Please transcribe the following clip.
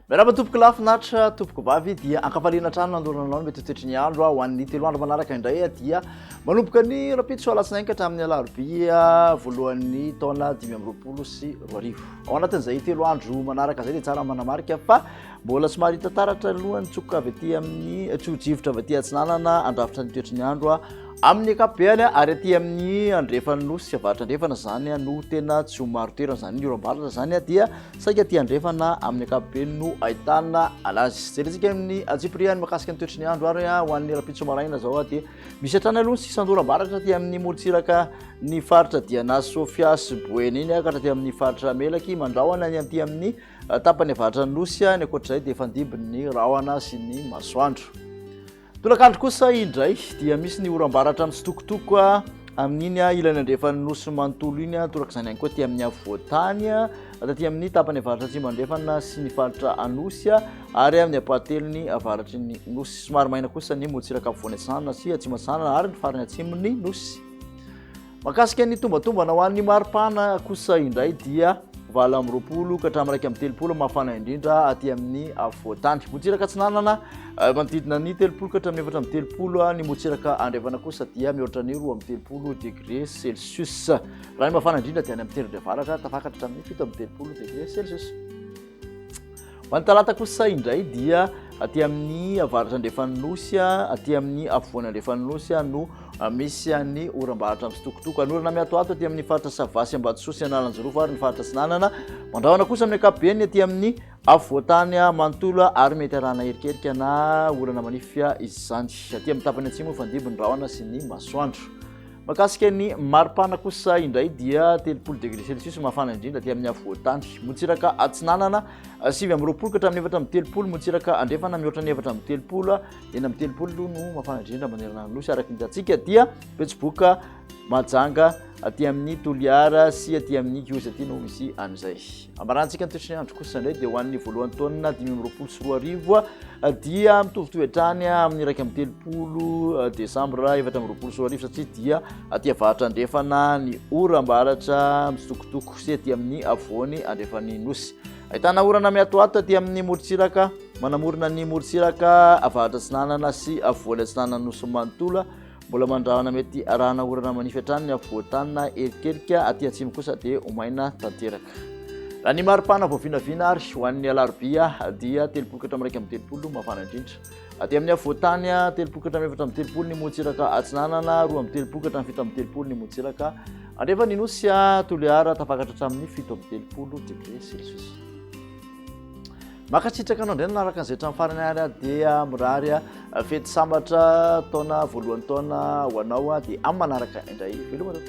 Miarahaba tompoko lafinaritra tompoko vavy dia ankafaliana trano nandorananao mety toetry ny andro ho an'ny 3 andro manaraka indray dia manomboka ny rapitso alatsinainy ka hatramin'ny alarobia voalohan'ny taona 2024. Ao anatin'izay 3 andro manaraka zay dia tsara manamarika fa mbola somary hita taratra alohan'ny tsokoka avy aty amin'ny tsojivotra avy aty Atsinanana andrafitra ny toetry ny andro amin'ny ankapobeny ary aty amin'ny andrefana nosy avaratra andrefana zany no tena tsy maro toerana zany ny oram-baratra zany dia saika aty andrefana amin'ny ankapobeny no ahitana alazy. Jerentsika amin'ny ajipriany makasika ny toetry ny andro ary ho an'ny rapitso maraina zao dia misy hatrany aloha sisa oram-baratra aty amin'ny molotsiraka ny faritra Diana Sofia sy Boeny iny ka aty amin'ny faritra Melaky mandrahona ny aty amin'ny tapany avaratra nosy ny ankoatr'izay dia fandibin'ny rahona sy ny masoandro. Tolakandro kosa indray dia misy ny oram-baratra mitsitokotoko amin'iny ilany andrefany nosy manontolo iny torak'izany ihany koa aty amin'ny avoatany aty amin'ny tapany avaratra atsimo andrefana sy ny faritra anosy ary amin'ny apateliny avaratry ny nosy. Somary maina kosa ny molotsiraka afovoany Atsinanana sy atsimo Atsinanana ary ny farany atsimony nosy. Makasika ny tombatombana ho an'ny maripana kosa indray dia 20 ka hatramin'ny 30 mafana indrindra aty amin'ny avoatany. Molotsiraka Atsinanana manodidina ny 30 ka hatramin'ny 30 ny molotsiraka andrefana kosa dia mihoatra ny 30 degré Celsius. Raha ny mafana indrindra dia any amin'ny telo avaratra tafakatra hatramin'ny 30 degré Celsius. Ho an'ny talata kosa indray dia aty amin'ny avaratra andrefana nosy aty amin'ny afovoany andrefana nosy no misy ny oram-baratra mitsitokotoko anorana miatoato aty amin'ny faritra Savasy Ambatosy Analanjorofo ary ny faritra Atsinanana mandrahona kosa amin'ny ankapobeny aty amin'ny avoatany manontolo ary mety arahana erikerika na orana manify izany aty amin'ny tapany atsimo fandibony rahona sy ny masoandro. Makasika ny maripana kosa indray dia 30 degré Celsius mafana indrindra aty amin'ny avoatany. Molotsiraka Atsinanana 20 ka hatramin'ny 30 molotsiraka andrefana mihoatra ny 30 eny amin'ny 30 no mafana indrindra manerana ny nosy araka ny hitantsika dia Betsiboka Mahajanga aty amin'ny Toliara sy aty amin'ny Kiosy aty no misy an'izay. Amarantsika ny toetry ny andro kosa indray dia ho an'ny voalohan'ny taona 2024 dia mitovitovy hatrany amin'ny 1 Desambra 2024 satria dia aty avaratra andrefana ny oram-baratra mitsitokotoko sy aty amin'ny avoany andrefany nosy. Ahitana orana miatoato aty amin'ny molotsiraka manamorona ny molotsiraka avaratra Atsinanana sy avoany Atsinanana nosy manontolo mbola mandrahona mety arahana orana manify hatrany ny avoatany erikerika aty atsimo kosa dia omaina tanteraka. Raha ny maripana voavinavina ary ho an'ny alarobia dia 30 ka hatramin'ny 30 mafana indrindra. Aty amin'ny avoatany 30 ka hatramin'ny 30 ny molotsiraka Atsinanana 30 ka hatramin'ny 30 ny molotsiraka andrefana nosy Toliara tafakatra hatramin'ny 30 degré Celsius. Makatsitraka anao indray nanaraka an'izay hatramin'ny farany ary dia mirary fety sambatra taona voalohan'ny taona ho anao dia amin'ny manaraka indray velomana.